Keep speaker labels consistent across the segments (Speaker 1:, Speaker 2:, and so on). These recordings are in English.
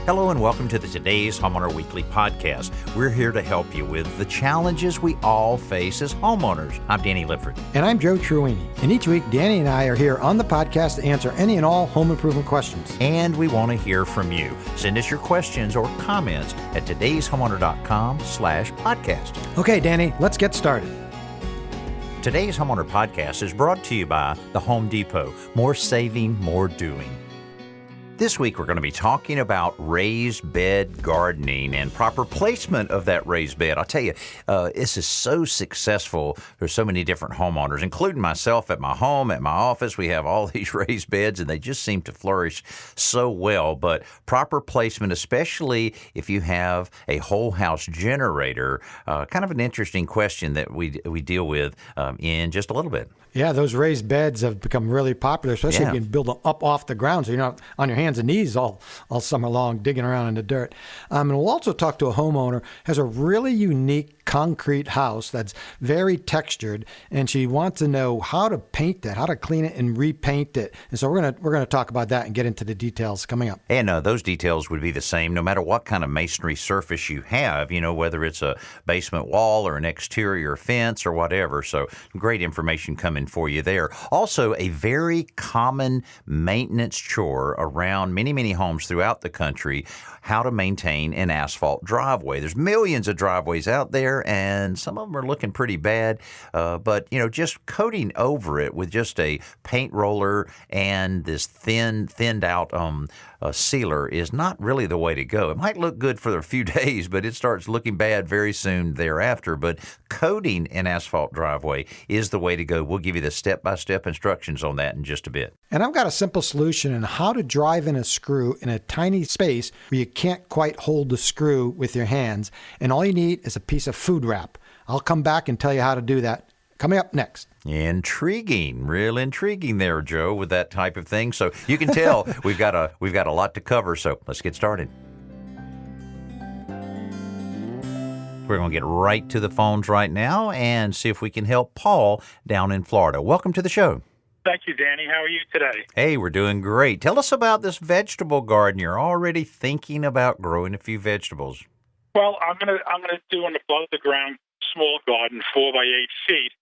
Speaker 1: Hello and welcome to the Today's Homeowner Weekly podcast. We're here to help you with the challenges we all face as homeowners. I'm Danny Lipford.
Speaker 2: And I'm Joe Truini. And each week, Danny and I are here on the podcast to answer any and all home improvement questions.
Speaker 1: And we want to hear from you. Send us your questions or comments at todayshomeowner.com/podcast.
Speaker 2: Okay, Danny, let's get started.
Speaker 1: Today's Homeowner podcast is brought to you by the Home Depot. More saving, more doing. This week, we're going to be talking about raised bed gardening and proper placement of that raised bed. I'll tell you, this is so successful. There's so many different homeowners, including myself at my home, at my office. We have all these raised beds, and they just seem to flourish so well. But proper placement, especially if you have a whole house generator, kind of an interesting question that we deal with in just a little bit.
Speaker 2: Yeah, those raised beds have become really popular, especially if you can build them up off the ground so you're not on your hands and knees all summer long digging around in the dirt. And we'll also talk to a homeowner who has a really unique concrete house that's very textured, and she wants to know how to paint that, how to clean it and repaint it. And so we're gonna talk about that and get into the details coming up.
Speaker 1: And those details would be the same no matter what kind of masonry surface you have, whether it's a basement wall or an exterior fence or whatever. So great information coming for you there. Also, a very common maintenance chore around many, many homes throughout the country, how to maintain an asphalt driveway. There's millions of driveways out there, and some of them are looking pretty bad. But just coating over it with just a paint roller and this thinned out sealer is not really the way to go. It might look good for a few days, but it starts looking bad very soon thereafter. But coating an asphalt driveway is the way to go. We'll give you the step-by-step instructions on that in just a bit.
Speaker 2: And I've got a simple solution on how to drive in a screw in a tiny space where you can't quite hold the screw with your hands. And all you need is a piece of food wrap. I'll come back and tell you how to do that. Coming up next.
Speaker 1: Intriguing, real intriguing there, Joe, with that type of thing. So you can tell we've got a lot to cover. So let's get started. We're going to get right to the phones right now and see if we can help Paul down in Florida. Welcome to the show.
Speaker 3: Thank you, Danny. How are you today?
Speaker 1: Hey, we're doing great. Tell us about this vegetable garden. You're already thinking about growing a few vegetables.
Speaker 3: Well, I'm gonna do an above the ground small garden, 4 by 8 feet.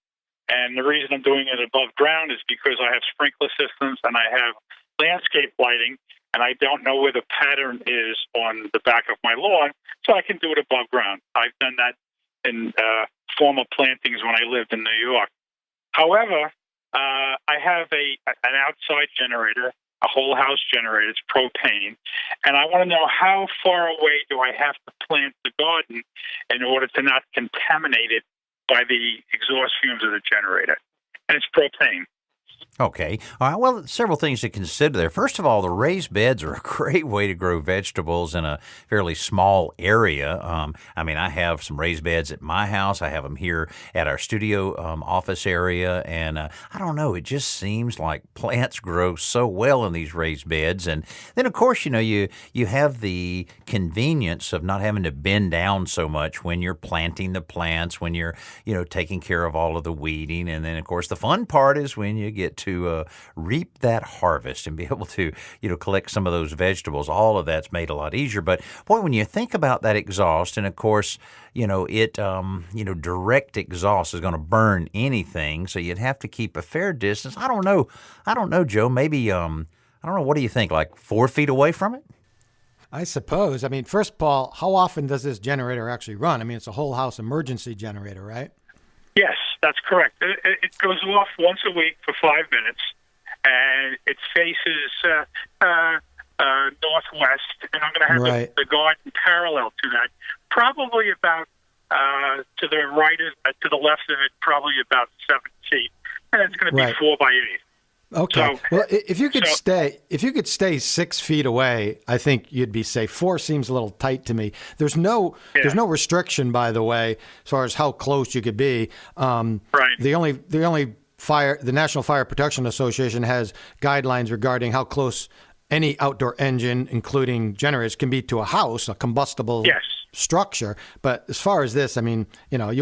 Speaker 3: And the reason I'm doing it above ground is because I have sprinkler systems and I have landscape lighting, and I don't know where the pattern is on the back of my lawn, so I can do it above ground. I've done that in former plantings when I lived in New York. However, I have an outside generator, a whole house generator. It's propane, and I want to know how far away do I have to plant the garden in order to not contaminate it by the exhaust fumes of the generator. And it's propane.
Speaker 1: Okay. All right. Well, several things to consider there. First of all, the raised beds are a great way to grow vegetables in a fairly small area. I have some raised beds at my house. I have them here at our studio office area. And I don't know, it just seems like plants grow so well in these raised beds. And then, of course, you have the convenience of not having to bend down so much when you're planting the plants, when you're, taking care of all of the weeding. And then, of course, the fun part is when you get to reap that harvest and be able to, collect some of those vegetables. All of that's made a lot easier. But boy, when you think about that exhaust, and of course, direct exhaust is going to burn anything. So you'd have to keep a fair distance. I don't know, Joe, maybe, I don't know. What do you think? Like 4 feet away from it?
Speaker 2: I suppose. First of all, how often does this generator actually run? It's a whole house emergency generator, right?
Speaker 3: Yes, that's correct. It goes off once a week for 5 minutes, and it faces northwest, and I'm going to have the garden parallel to that, probably about to the left of it, probably about 7 feet, and it's going to be 4 by 8.
Speaker 2: Okay. Well, if you could stay 6 feet away, I think you'd be safe. 4 seems a little tight to me. There's no restriction, by the way, as far as how close you could be.
Speaker 3: Right.
Speaker 2: The National Fire Protection Association has guidelines regarding how close any outdoor engine, including generators, can be to a house, a combustible structure. But as far as this, you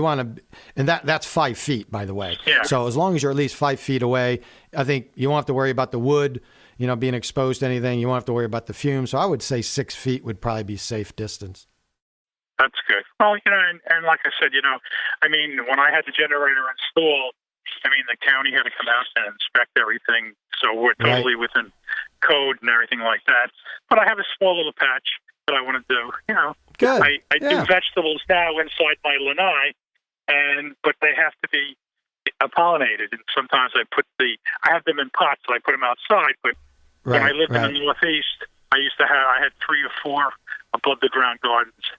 Speaker 2: want to, and that's 5 feet, by the way.
Speaker 3: Yeah.
Speaker 2: So as long as you're at least 5 feet away, I think you won't have to worry about the wood. being exposed to anything. You won't have to worry about the fumes. So I would say 6 feet would probably be safe distance.
Speaker 3: That's good. Well, and like I said, when I had the generator installed, the county had to come out and inspect everything. So we're totally within code and everything like that. But I have a small little patch that I want to do.
Speaker 2: Good.
Speaker 3: I do vegetables now inside my lanai, but they have to be pollinated. And sometimes I have them in pots, so I put them outside. But when I lived in the Northeast, I had 3 or 4 above the ground gardens.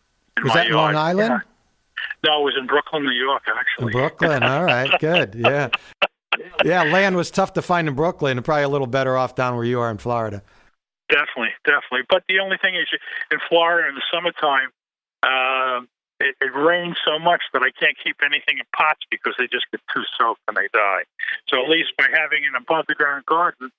Speaker 2: Was that Long Island?
Speaker 3: Yeah. No, it was in Brooklyn, New York, actually.
Speaker 2: In Brooklyn, all right, good, yeah. Yeah, land was tough to find in Brooklyn, and probably a little better off down where you are in Florida.
Speaker 3: Definitely. But the only thing is, in Florida in the summertime, it rains so much that I can't keep anything in pots because they just get too soaked and they die. So at least by having an above-the-ground garden,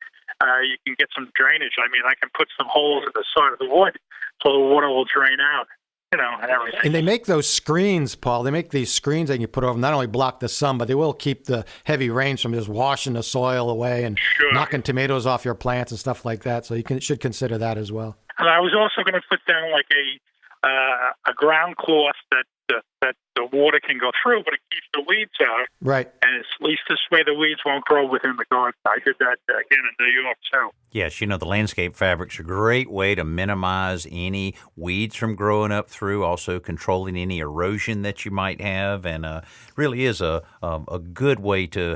Speaker 3: you can get some drainage. I can put some holes in the side of the wood so the water will drain out. And everything.
Speaker 2: And they make those screens, Paul. They make these screens that you put over them, not only block the sun, but they will keep the heavy rains from just washing the soil away and knocking tomatoes off your plants and stuff like that. So you should consider that as well.
Speaker 3: And I was also going to put down like a ground cloth that the water can go through, but it keeps the weeds out.
Speaker 2: Right.
Speaker 3: And at least this way the weeds won't grow within the garden. I did that again in New York, too.
Speaker 1: Yes, the landscape fabric's a great way to minimize any weeds from growing up through, also controlling any erosion that you might have, and really is a good way to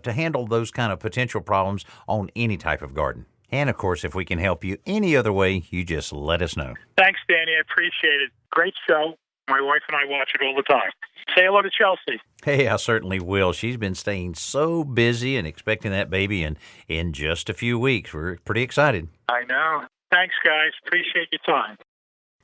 Speaker 1: handle those kind of potential problems on any type of garden. And, of course, if we can help you any other way, you just let us know.
Speaker 3: Thanks, Danny. I appreciate it. Great show. My wife and I watch it all the time. Say hello to Chelsea.
Speaker 1: Hey, I certainly will. She's been staying so busy and expecting that baby in just a few weeks. We're pretty excited.
Speaker 3: I know. Thanks, guys. Appreciate your time.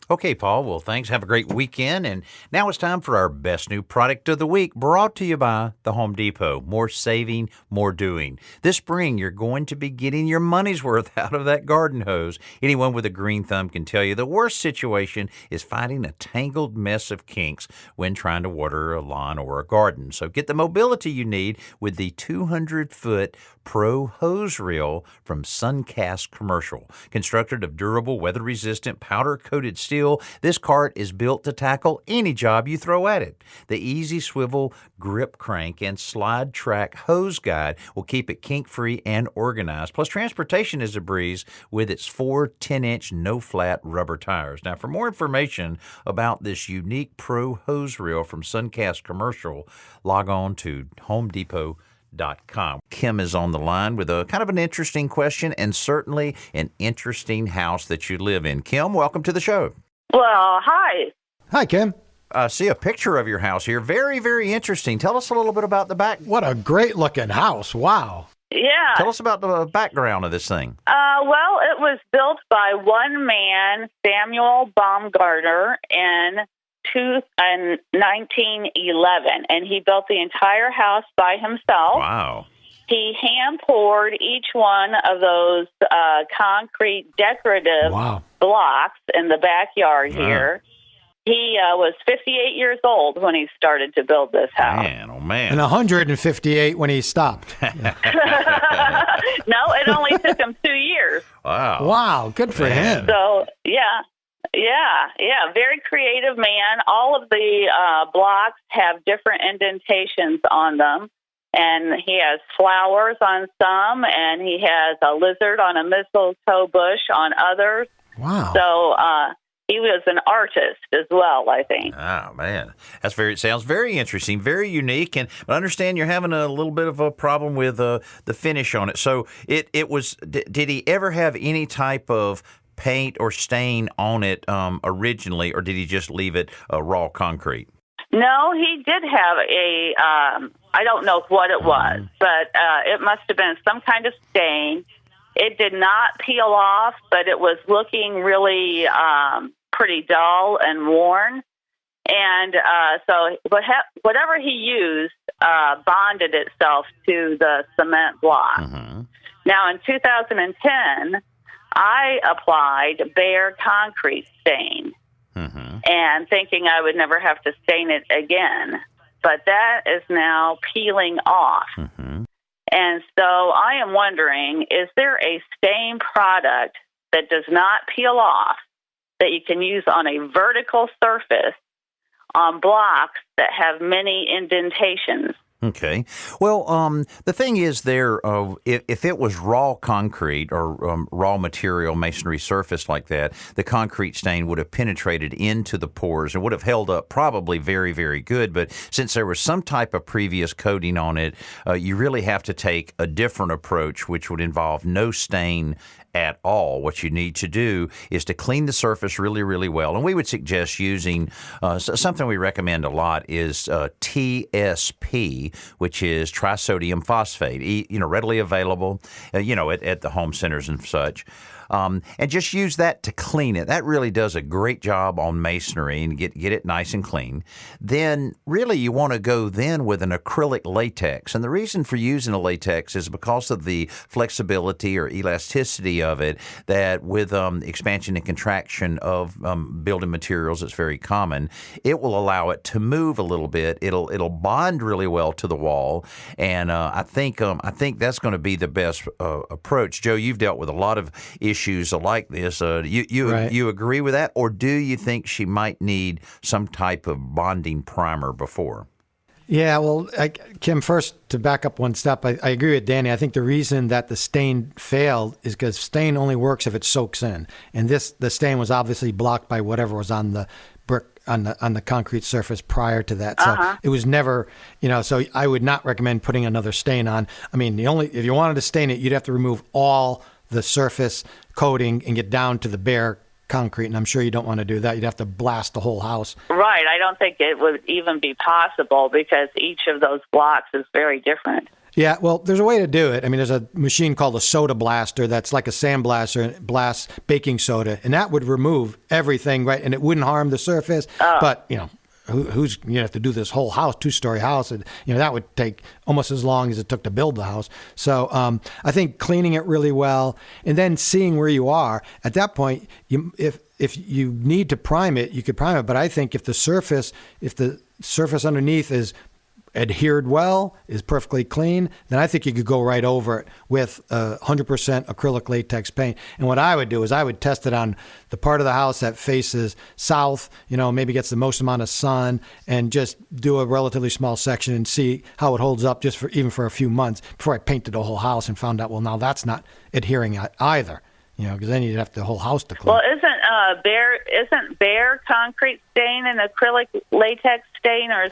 Speaker 1: Okay, Paul. Well, thanks. Have a great weekend. And now it's time for our best new product of the week, brought to you by the Home Depot. More saving, more doing. This spring, you're going to be getting your money's worth out of that garden hose. Anyone with a green thumb can tell you the worst situation is finding a tangled mess of kinks when trying to water a lawn or a garden. So get the mobility you need with the 200-foot Pro Hose Reel from Suncast Commercial. Constructed of durable, weather-resistant, powder-coated steel, this cart is built to tackle any job you throw at it. The easy swivel grip crank and slide track hose guide will keep it kink-free and organized. Plus, transportation is a breeze with its 4 10-inch no-flat rubber tires. Now, for more information about this unique Pro Hose Reel from Suncast Commercial, log on to HomeDepot.com. Kim is on the line with a kind of an interesting question and certainly an interesting house that you live in. Kim, welcome to the show.
Speaker 4: Well, hi.
Speaker 2: Hi, Kim.
Speaker 1: See a picture of your house here. Very, very interesting. Tell us a little bit about the back.
Speaker 2: What a great-looking house. Wow.
Speaker 4: Yeah.
Speaker 1: Tell us about the background of this thing.
Speaker 4: Well, it was built by one man, Samuel Baumgartner, in 1911, and he built the entire house by himself.
Speaker 1: Wow.
Speaker 4: He hand-poured each one of those concrete decorative blocks in the backyard here. He was 58 years old when he started to build this house.
Speaker 1: Man, oh man.
Speaker 2: And 158 when he stopped.
Speaker 4: No, it only took him 2 years.
Speaker 1: Wow.
Speaker 2: Wow, good for him.
Speaker 4: So, yeah, very creative man. All of the blocks have different indentations on them. And he has flowers on some, and he has a lizard on a mistletoe bush on others.
Speaker 2: Wow.
Speaker 4: So he was an artist as well, I think.
Speaker 1: Oh, man. It sounds very interesting, very unique. And I understand you're having a little bit of a problem with the finish on it. So did he ever have any type of paint or stain on it originally, or did he just leave it raw concrete?
Speaker 4: No, he did have I don't know what it was, but it must have been some kind of stain. It did not peel off, but it was looking really pretty dull and worn. And so whatever he used bonded itself to the cement block. Mm-hmm. Now, in 2010, I applied bare concrete stain. Mm-hmm. And thinking I would never have to stain it again. But that is now peeling off. Mm-hmm. And so I am wondering, is there a stain product that does not peel off that you can use on a vertical surface on blocks that have many indentations?
Speaker 1: Okay. Well, the thing is there, if it was raw concrete or raw material masonry surface like that, the concrete stain would have penetrated into the pores and would have held up probably very, very good. But since there was some type of previous coating on it, you really have to take a different approach, which would involve no stain at all. What you need to do is to clean the surface really, really well. And we would suggest using something we recommend a lot is TSP, which is trisodium phosphate, readily available, at the home centers and such. And just use that to clean it. That really does a great job on masonry and get it nice and clean. Then really you want to go then with an acrylic latex. And the reason for using a latex is because of the flexibility or elasticity of it, that with expansion and contraction of building materials, it's very common. It will allow it to move a little bit. It'll bond really well to the wall. And I think that's going to be the best approach. Joe, you've dealt with a lot of issues like this. You agree with that, or do you think she might need some type of bonding primer before?
Speaker 2: Yeah, well, Kim, first to back up one step, I agree with Danny. I think the reason that the stain failed is because stain only works if it soaks in, and the stain was obviously blocked by whatever was on the brick on the concrete surface prior to that. So it was never, So I would not recommend putting another stain on. I mean, if you wanted to stain it, you'd have to remove all the surface coating and get down to the bare concrete, and I'm sure you don't want to do that. You'd have to blast the whole house.
Speaker 4: Right. I don't think it would even be possible because each of those blocks is very different.
Speaker 2: Yeah, well, there's a way to do it. I mean, there's a machine called a soda blaster that's like a sandblaster and blasts baking soda, and that would remove everything, right? And it wouldn't harm the surface, but, who's you have to do this whole house, 2-story house, and that would take almost as long as it took to build the house. So I think cleaning it really well and then seeing where you are at that point. If you need to prime it, you could prime it. But I think if the surface underneath is adhered well, is perfectly clean, then I think you could go right over it with 100% acrylic latex paint. And what I would do is I would test it on the part of the house that faces south, maybe gets the most amount of sun, and just do a relatively small section and see how it holds up just even for a few months before I painted the whole house and found out, well, now that's not adhering either. Because then you'd have the whole house to clean.
Speaker 4: Well, isn't bare concrete stain an acrylic latex stain, or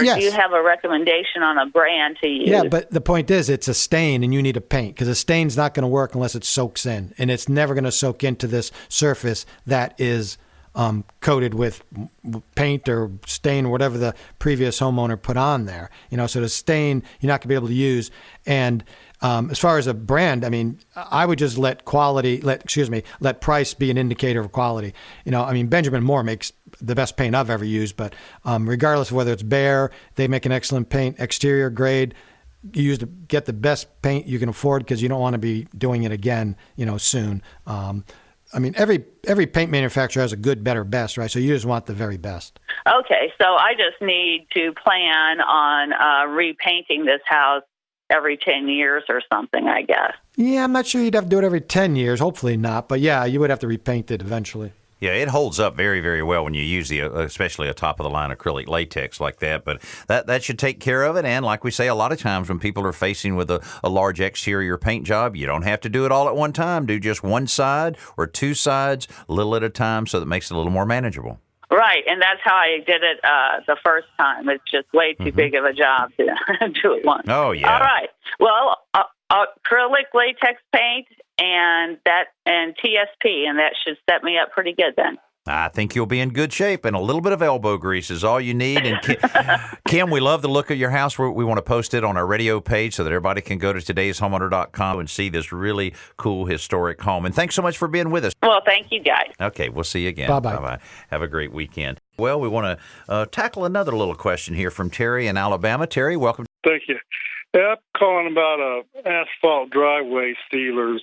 Speaker 2: Yes.
Speaker 4: Do you have a recommendation on a brand to use?
Speaker 2: Yeah, but the point is, it's a stain, and you need a paint because a stain's not going to work unless it soaks in, and it's never going to soak into this surface that is coated with paint or stain or whatever the previous homeowner put on there. So the stain you're not going to be able to use. And as far as a brand, I mean, I would just let price be an indicator of quality. Benjamin Moore makes the best paint I've ever used, but regardless of whether it's Behr, they make an excellent paint, exterior grade. You get the best paint you can afford because you don't want to be doing it again, soon. Every paint manufacturer has a good, better, best, right? So you just want the very best.
Speaker 4: Okay, so I just need to plan on repainting this house every 10 years or something, I guess.
Speaker 2: Yeah, I'm not sure you'd have to do it every 10 years. Hopefully not. But yeah, you would have to repaint it eventually.
Speaker 1: Yeah, it holds up very, very well when you use especially a top-of-the-line acrylic latex like that. But that should take care of it. And like we say, a lot of times when people are facing with a large exterior paint job, you don't have to do it all at one time. Do just one side or two sides, a little at a time, so that makes it a little more manageable.
Speaker 4: Right, and that's how I did it the first time. It's just way too big of a job to do it once.
Speaker 1: Oh, yeah.
Speaker 4: All right. Well, acrylic latex paint and TSP, and that should set me up pretty good then.
Speaker 1: I think you'll be in good shape, and a little bit of elbow grease is all you need. And Kim, we love the look of your house. We want to post it on our radio page so that everybody can go to todayshomeowner.com and see this really cool historic home. And thanks so much for being with us.
Speaker 4: Well, thank you, guys.
Speaker 1: Okay, we'll see you again.
Speaker 2: Bye-bye.
Speaker 1: Bye-bye. Have a great weekend. Well, we want to tackle another little question here from Terry in Alabama. Terry, welcome.
Speaker 5: Thank you. Yeah, I'm calling about asphalt driveway sealers.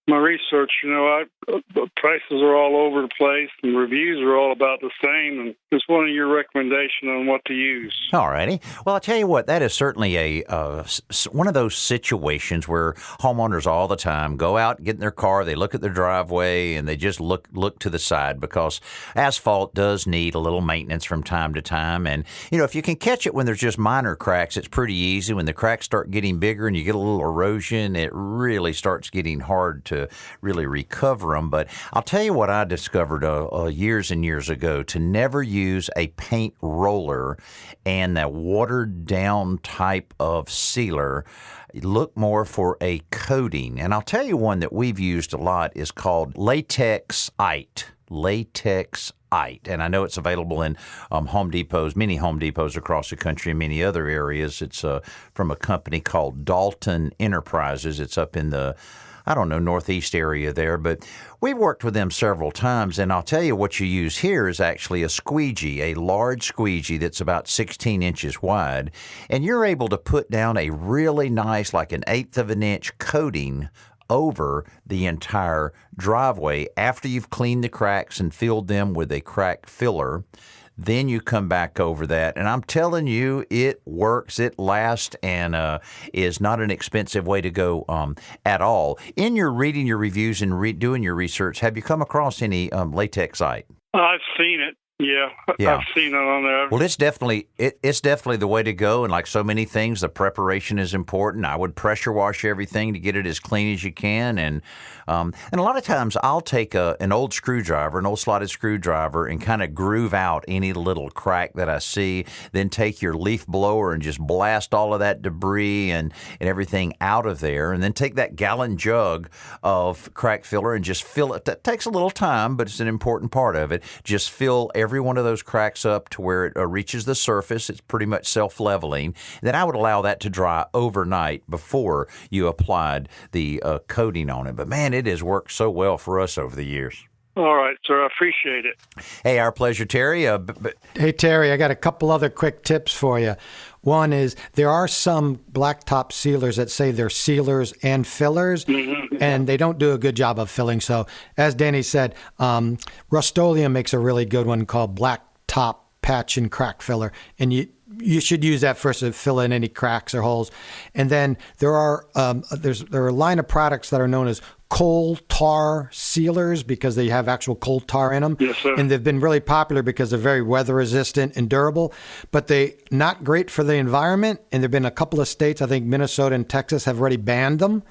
Speaker 5: My research, the prices are all over the place, and reviews are all about the same. And just wanted your recommendation on what to use.
Speaker 1: All righty. Well, I'll tell you what, that is certainly one of those situations where homeowners all the time go out, get in their car, they look at their driveway, and they just look to the side, because asphalt does need a little maintenance from time to time. And, if you can catch it when there's just minor cracks, it's pretty easy. When the cracks start getting bigger and you get a little erosion, it really starts getting hard to really recover them. But I'll tell you what I discovered years and years ago, to never use a paint roller and that watered down type of sealer. Look more for a coating. And I'll tell you one that we've used a lot is called Latex-ite. Latex-ite. And I know it's available in Home Depots, many Home Depots across the country and many other areas. It's from a company called Dalton Enterprises. It's up in the northeast area there, but we've worked with them several times, and I'll tell you what you use here is actually a squeegee, a large squeegee that's about 16 inches wide, and you're able to put down a really nice, like an eighth of an inch coating over the entire driveway after you've cleaned the cracks and filled them with a crack filler. Then you come back over that, and I'm telling you, it works, it lasts, and is not an expensive way to go at all. In your reading your reviews and doing your research, have you come across any Latex-ite?
Speaker 5: I've seen it. Yeah, I've seen it on there.
Speaker 1: Well, it's definitely the way to go, and like so many things, the preparation is important. I would pressure wash everything to get it as clean as you can, and a lot of times I'll take an old screwdriver, an old slotted screwdriver, and kind of groove out any little crack that I see. Then take your leaf blower and just blast all of that debris and everything out of there, and then take that gallon jug of crack filler and just fill it. That takes a little time, but it's an important part of it. Just fill every one of those cracks up to where it reaches the surface. It's pretty much self-leveling. Then I would allow that to dry overnight before you applied the coating on it. But man, it has worked so well for us over the years.
Speaker 5: All right, sir. I appreciate it.
Speaker 1: Hey, our pleasure, Terry.
Speaker 2: Hey, Terry, I got a couple other quick tips for you. One is there are some blacktop sealers that say they're sealers and fillers, and they don't do a good job of filling. So as Danny said, Rust-Oleum makes a really good one called Blacktop Patch and Crack Filler, and you should use that first to fill in any cracks or holes. And then there are a line of products that are known as coal tar sealers because they have actual coal tar in them.
Speaker 5: Yes, sir.
Speaker 2: And they've been really popular because they're very weather resistant and durable, but they not great for the environment. And there've been a couple of states, I think Minnesota and Texas, have already banned them.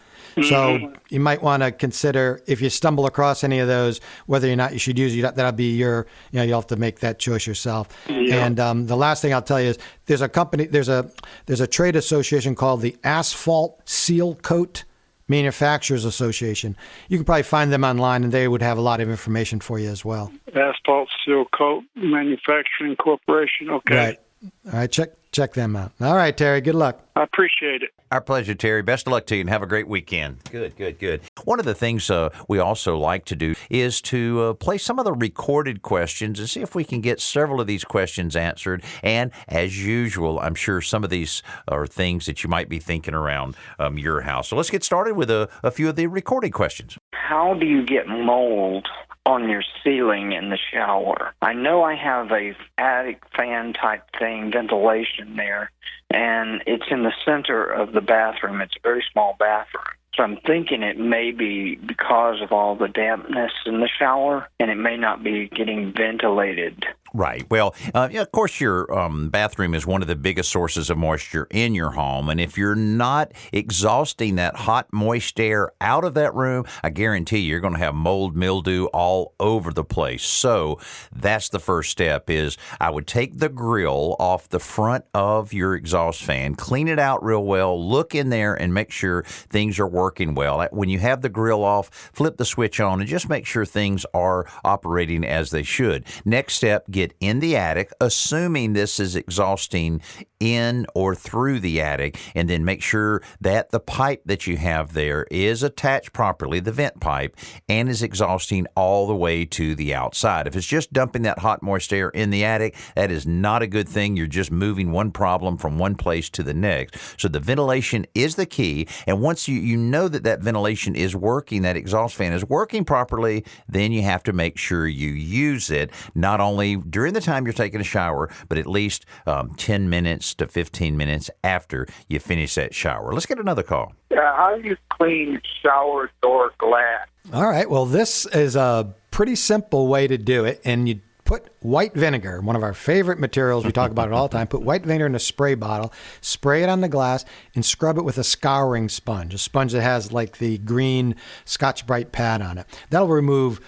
Speaker 2: So you might want to consider, if you stumble across any of those, whether or not you should use it. That'll be you'll have to make that choice yourself. Yeah. And the last thing I'll tell you is there's a trade association called the Asphalt Seal Coat Manufacturers Association. You can probably find them online, and they would have a lot of information for you as well.
Speaker 5: Asphalt Seal Coat Manufacturing Corporation. Okay.
Speaker 2: Right. All right. Check them out. All right, Terry. Good luck.
Speaker 5: I appreciate it.
Speaker 1: Our pleasure, Terry. Best of luck to you, and have a great weekend. Good. One of the things we also like to do is to play some of the recorded questions and see if we can get several of these questions answered. And as usual, I'm sure some of these are things that you might be thinking around your house. So let's get started with a few of the recorded questions.
Speaker 6: How do you get mold on your ceiling in the shower? I know I have a attic fan type thing, ventilation there, and it's in the center of the bathroom. It's a very small bathroom. So I'm thinking it may be because of all the dampness in the shower, and it may not be getting ventilated.
Speaker 1: Right. Well, of course, your bathroom is one of the biggest sources of moisture in your home. And if you're not exhausting that hot, moist air out of that room, I guarantee you're going to have mold, mildew all over the place. So that's the first step is I would take the grill off the front of your exhaust fan, clean it out real well, look in there and make sure things are working well. When you have the grill off, flip the switch on and just make sure things are operating as they should. Next step, get in the attic, assuming this is exhausting in or through the attic, and then make sure that the pipe that you have there is attached properly, the vent pipe, and is exhausting all the way to the outside. If it's just dumping that hot, moist air in the attic, that is not a good thing. You're just moving one problem from one place to the next. So the ventilation is the key, and once you know that ventilation is working, that exhaust fan is working properly, then you have to make sure you use it, not only during the time you're taking a shower, but at least 10 minutes to 15 minutes after you finish that shower. Let's get another call.
Speaker 7: Yeah, how do you clean shower door glass?
Speaker 2: All right. Well, this is a pretty simple way to do it, and you put white vinegar, one of our favorite materials. We talk about it all the time. Put white vinegar in a spray bottle, spray it on the glass, and scrub it with a scouring sponge, a sponge that has like the green Scotch-Brite pad on it. That'll remove,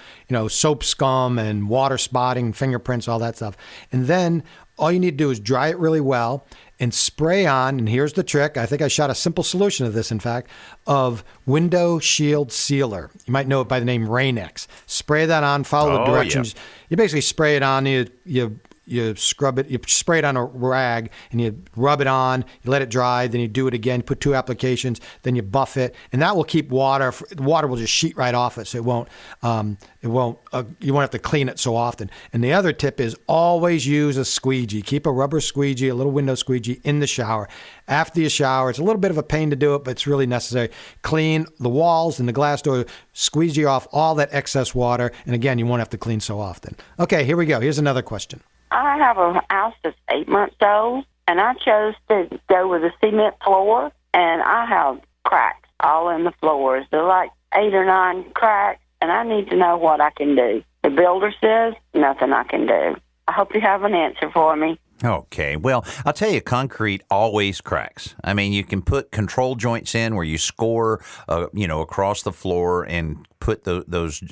Speaker 2: soap scum and water spotting, fingerprints, all that stuff. And then all you need to do is dry it really well and spray on, and here's the trick. I think I shot a simple solution of this, in fact, of window shield sealer. You might know it by the name Rain-X. Spray that on, follow the directions. Yeah. You basically spray it on, you scrub it, you spray it on a rag, and you rub it on, you let it dry, then you do it again, put 2 applications, then you buff it, and that will keep water. The water will just sheet right off it, so you won't have to clean it so often. And the other tip is always use a squeegee. Keep a rubber squeegee, a little window squeegee in the shower. After you shower, it's a little bit of a pain to do it, but it's really necessary. Clean the walls and the glass door, squeegee off all that excess water, and again, you won't have to clean so often. Okay, here we go. Here's another question.
Speaker 8: I have a house that's 8 months old, and I chose to go with a cement floor, and I have cracks all in the floors. They're like 8 or 9 cracks, and I need to know what I can do. The builder says nothing I can do. I hope you have an answer for me.
Speaker 1: Okay. Well, I'll tell you, concrete always cracks. I mean, you can put control joints in where you score, across the floor and put those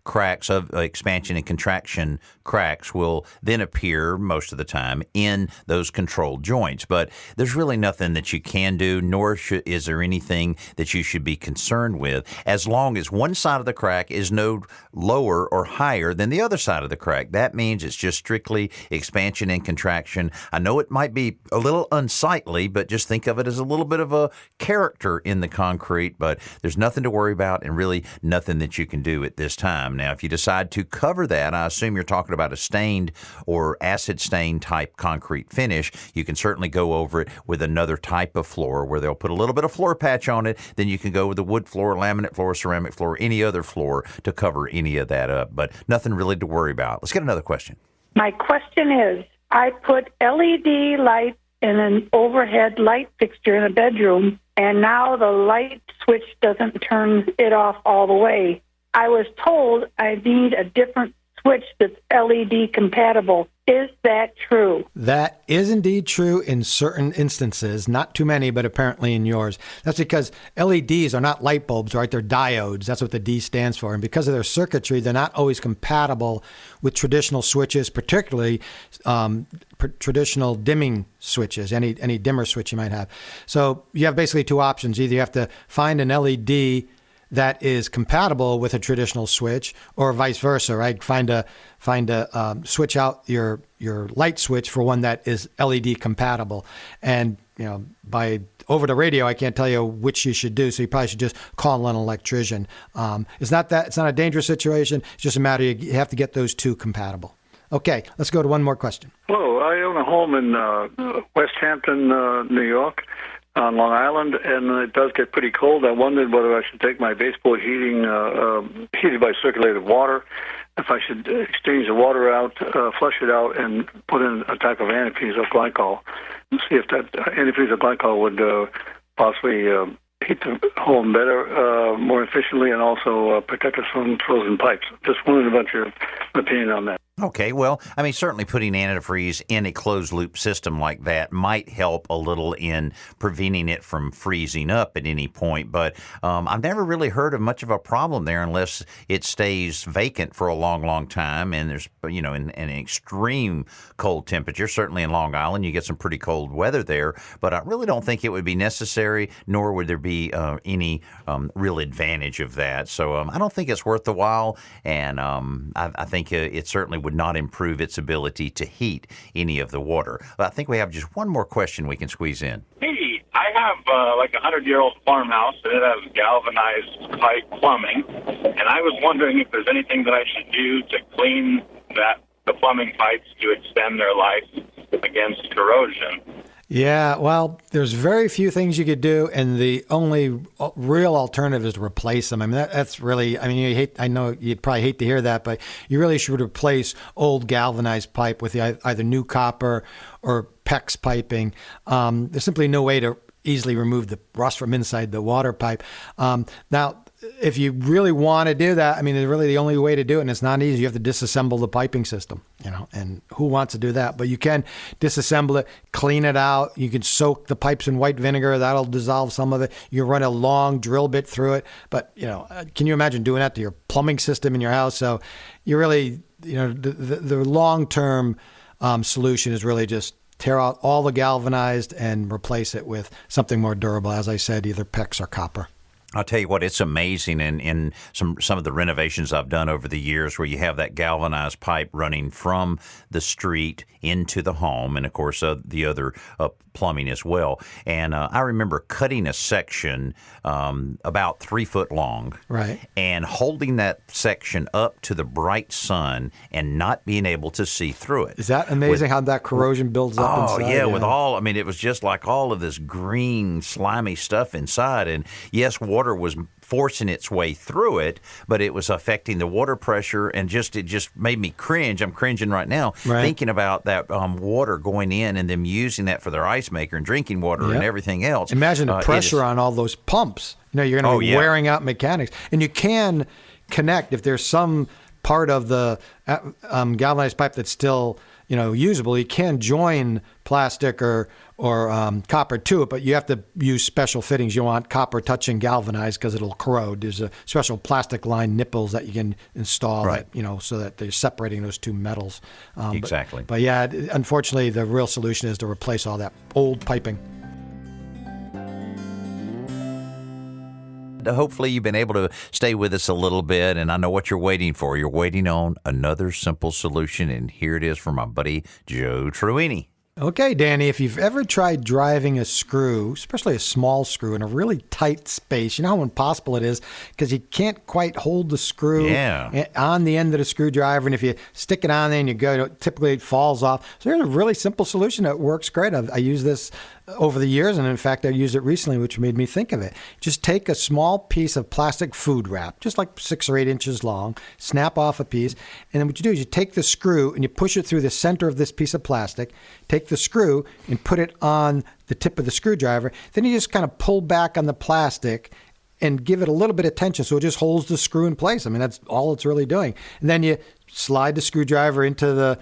Speaker 1: cracks of expansion and contraction cracks will then appear most of the time in those control joints. But there's really nothing that you can do, nor is there anything that you should be concerned with, as long as one side of the crack is no lower or higher than the other side of the crack. That means it's just strictly expansion and contraction. I know it might be a little unsightly, but just think of it as a little bit of a character in the concrete. But there's nothing to worry about, and really nothing that you can do at this time. Now, if you decide to cover that, I assume you're talking about a stained or acid stain type concrete finish. You can certainly go over it with another type of floor where they'll put a little bit of floor patch on it. Then you can go with a wood floor, laminate floor, ceramic floor, any other floor to cover any of that up. But nothing really to worry about. Let's get another question.
Speaker 9: My question is, I put LED lights in an overhead light fixture in a bedroom, and now the light switch doesn't turn it off all the way. I was told I need a different switch that's LED compatible. Is that true?
Speaker 2: That is indeed true in certain instances, not too many, but apparently in yours. That's because LEDs are not light bulbs, right? They're diodes. That's what the D stands for. And because of their circuitry, they're not always compatible with traditional switches, particularly traditional dimming switches, any dimmer switch you might have. So you have basically 2 options. Either you have to find an LED that is compatible with a traditional switch, or vice versa, right? Find a switch out your light switch for one that is LED compatible. And by over the radio, I can't tell you which you should do, so you probably should just call an electrician. It's not a dangerous situation. It's just a matter you have to get those 2 compatible. Okay, let's go to one more question.
Speaker 5: Hello, I own a home in West Hampton, New York, on Long Island, and it does get pretty cold. I wondered whether I should take my baseboard heating, heated by circulated water, if I should exchange the water out, flush it out, and put in a type of antifreeze or glycol. See if that antifreeze or glycol would possibly heat the home better, more efficiently, and also protect us from frozen pipes. Just wondering about your opinion on that.
Speaker 1: Okay, well, I mean, certainly putting antifreeze in a closed-loop system like that might help a little in preventing it from freezing up at any point, but I've never really heard of much of a problem there unless it stays vacant for a long, long time, and there's, in an extreme cold temperature. Certainly in Long Island, you get some pretty cold weather there, but I really don't think it would be necessary, nor would there be any real advantage of that. So I don't think it's worth the while, and I think it certainly would would not improve its ability to heat any of the water. But I think we have just one more question we can squeeze in.
Speaker 7: Hey, I have like a 100-year-old farmhouse, and it has galvanized pipe plumbing, and I was wondering if there's anything that I should do to clean the plumbing pipes to extend their life against corrosion.
Speaker 2: Yeah, well, there's very few things you could do, and the only real alternative is to replace them. I mean, that's really, I mean, I know you'd probably hate to hear that, but you really should replace old galvanized pipe with either new copper or PEX piping. There's simply no way to easily remove the rust from inside the water pipe. Now, if you really want to do that, I mean, it's really the only way to do it, and it's not easy. You have to disassemble the piping system, and who wants to do that? But you can disassemble it, clean it out. You can soak the pipes in white vinegar. That'll dissolve some of it. You run a long drill bit through it. But, can you imagine doing that to your plumbing system in your house? So you really, the long-term solution is really just tear out all the galvanized and replace it with something more durable. As I said, either PEX or copper.
Speaker 1: I'll tell you what, it's amazing in some of the renovations I've done over the years where you have that galvanized pipe running from the street into the home, and of course the other plumbing as well. And I remember cutting a section about 3 foot long,
Speaker 2: right,
Speaker 1: and holding that section up to the bright sun and not being able to see through it.
Speaker 2: Is that amazing how that corrosion builds up inside?
Speaker 1: Oh, yeah, with it was just like all of this green, slimy stuff inside. And yes, water was forcing its way through it, but it was affecting the water pressure, and it just made me cringe. I'm cringing right now thinking about that water going in and them using that for their ice maker and drinking water and everything else.
Speaker 2: Imagine the pressure on all those pumps. You're going to be wearing out mechanics. And you can connect if there's some part of the galvanized pipe that's still usable. You can join plastic or copper to it, but you have to use special fittings. You want copper touching galvanized because it'll corrode. There's a special plastic line nipples that you can install, so that they're separating those two metals.
Speaker 1: Exactly.
Speaker 2: But yeah, unfortunately, the real solution is to replace all that old piping.
Speaker 1: Hopefully you've been able to stay with us a little bit, and I know what you're waiting for. You're waiting on another simple solution, and here it is from my buddy Joe Truini.
Speaker 2: Okay, Danny, if you've ever tried driving a screw, especially a small screw, in a really tight space, you know how impossible it is because you can't quite hold the screw on the end of the screwdriver, and if you stick it on there and you go, typically it falls off. So there's a really simple solution that works great. I use this over the years, and in fact, I used it recently, which made me think of it. Just take a small piece of plastic food wrap, just like 6 or 8 inches long, snap off a piece, and then what you do is you take the screw and you push it through the center of this piece of plastic, take the screw and put it on the tip of the screwdriver. Then you just kind of pull back on the plastic and give it a little bit of tension so it just holds the screw in place. I mean, that's all it's really doing. And then you slide the screwdriver into the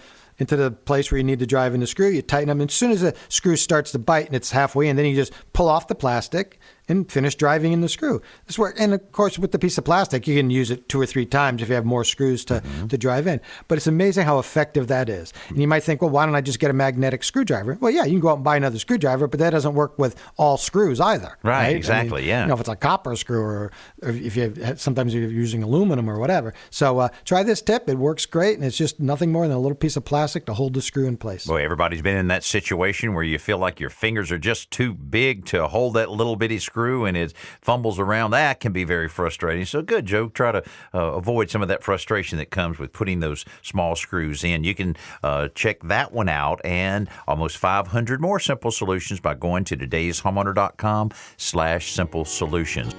Speaker 2: place where you need to drive in the screw. You tighten them. And as soon as the screw starts to bite and it's halfway in, then you just pull off the plastic and finish driving in the screw. This works. And of course, with the piece of plastic, you can use it 2 or 3 times if you have more screws to drive in. But it's amazing how effective that is. And you might think, well, why don't I just get a magnetic screwdriver? Well, yeah, you can go out and buy another screwdriver, but that doesn't work with all screws either.
Speaker 1: Right? Exactly,
Speaker 2: if it's a copper screw or if sometimes you're using aluminum or whatever. So try this tip. It works great, and it's just nothing more than a little piece of plastic to hold the screw in place.
Speaker 1: Boy, everybody's been in that situation where you feel like your fingers are just too big to hold that little bitty screw, and it fumbles around. That can be very frustrating. So good, Joe. Try to avoid some of that frustration that comes with putting those small screws in. You can check that one out and almost 500 more simple solutions by going to todayshomeowner.com/simple solutions.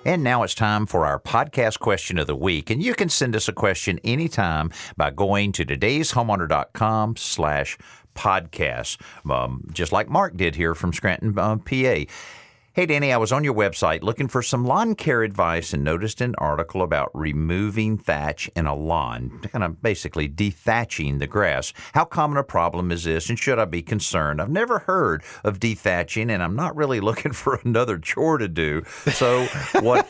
Speaker 1: And now it's time for our podcast question of the week. And you can send us a question anytime by going to todayshomeowner.com/podcast, just like Mark did here from Scranton, PA. Hey, Danny, I was on your website looking for some lawn care advice and noticed an article about removing thatch in a lawn, kind of basically dethatching the grass. How common a problem is this, and should I be concerned? I've never heard of dethatching, and I'm not really looking for another chore to do. So what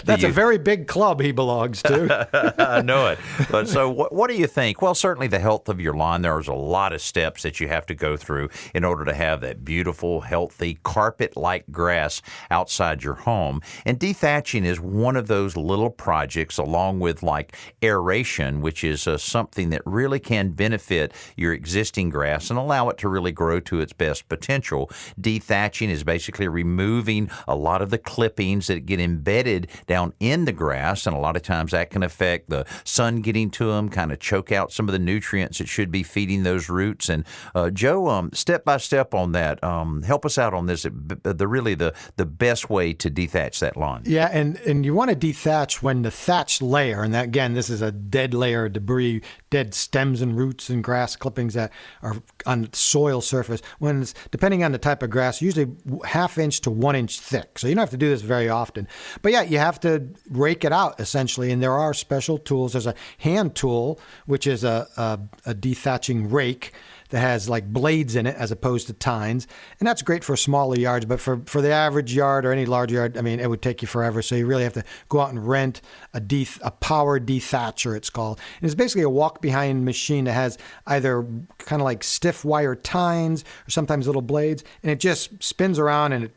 Speaker 2: That's a very big club he belongs to.
Speaker 1: I know it. But so what do you think? Well, certainly the health of your lawn, there's a lot of steps that you have to go through in order to have that beautiful, healthy, carpet-like grass grass outside your home. And dethatching is one of those little projects, along with like aeration, which is something that really can benefit your existing grass and allow it to really grow to its best potential. Dethatching is basically removing a lot of the clippings that get embedded down in the grass, and a lot of times that can affect the sun getting to them, kind of choke out some of the nutrients that should be feeding those roots. And Joe, step by step on that, help us out on this. The best way to dethatch that lawn.
Speaker 2: Yeah, and you want to dethatch when the thatch layer, and that, again, this is a dead layer of debris, dead stems and roots and grass clippings that are on soil surface. When it's, depending on the type of grass, usually 1/2 inch to 1 inch thick. So you don't have to do this very often. But yeah, you have to rake it out essentially, and there are special tools. There's a hand tool, which is a dethatching rake that has like blades in it as opposed to tines. And that's great for smaller yards, but for the average yard or any large yard, I mean, it would take you forever. So you really have to go out and rent a power dethatcher, it's called. And it's basically a walk-behind machine that has either kind of like stiff wire tines or sometimes little blades, and it just spins around, and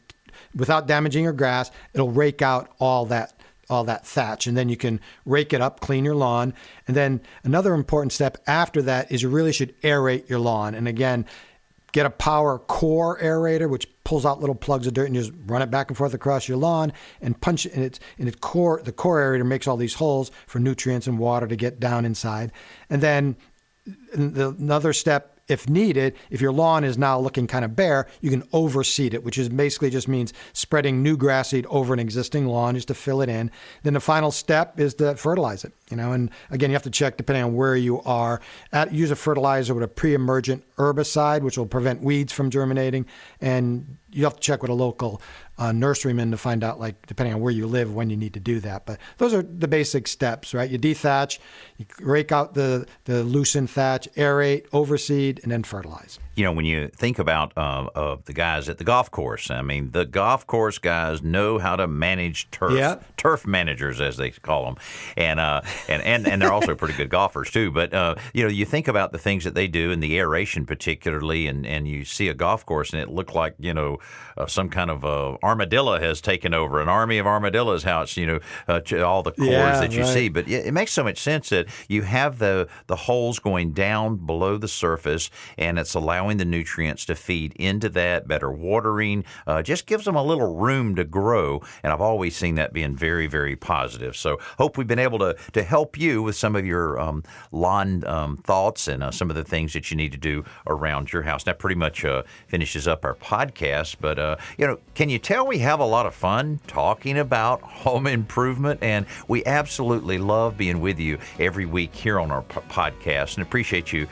Speaker 2: without damaging your grass, it'll rake out all that thatch, and then you can rake it up, clean your lawn. And then another important step after that is you really should aerate your lawn. And again, get a power core aerator, which pulls out little plugs of dirt, and you just run it back and forth across your lawn and punch it. And the core aerator makes all these holes for nutrients and water to get down inside. And then another step, if needed, if your lawn is now looking kind of bare, you can overseed it, which is basically just means spreading new grass seed over an existing lawn just to fill it in. Then the final step is to fertilize it. And again, you have to check depending on where you are. Use a fertilizer with a pre-emergent herbicide, which will prevent weeds from germinating. And you have to check with a local nurseryman to find out, like, depending on where you live, when you need to do that. But those are the basic steps, right? You dethatch, you rake out the loosened thatch, aerate, overseed, and then fertilize.
Speaker 1: When you think about the guys at the golf course, I mean, the golf course guys know how to manage turf.
Speaker 2: Yeah.
Speaker 1: Turf managers, as they call them, and they're also pretty good golfers too. But you think about the things that they do in the aeration, particularly, and you see a golf course, and it looked like some kind of armadillo has taken over, an army of armadillos. How it's all the cores that you see. But it makes so much sense that you have the holes going down below the surface, and it's allowing the nutrients to feed into that. Better watering just gives them a little room to grow, and I've always seen that being very, very positive. So hope we've been able to help you with some of your lawn thoughts and some of the things that you need to do around your house. That pretty much finishes up our podcast, but can you tell we have a lot of fun talking about home improvement, and we absolutely love being with you every week here on our podcast, and appreciate you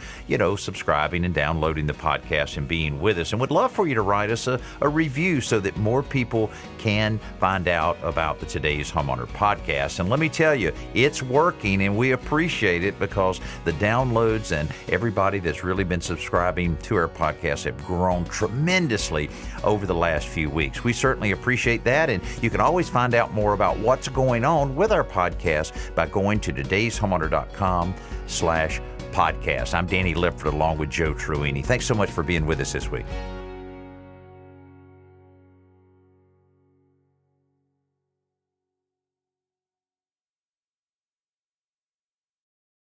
Speaker 1: subscribing and downloading the podcast and being with us, and would love for you to write us a review so that more people can find out about the Today's Homeowner podcast. And let me tell you, it's working, and we appreciate it because the downloads and everybody that's really been subscribing to our podcast have grown tremendously over the last few weeks. We certainly appreciate that, and you can always find out more about what's going on with our podcast by going to todayshomeowner.com/podcast. I'm Danny Lipford along with Joe Truini. Thanks so much for being with us this week.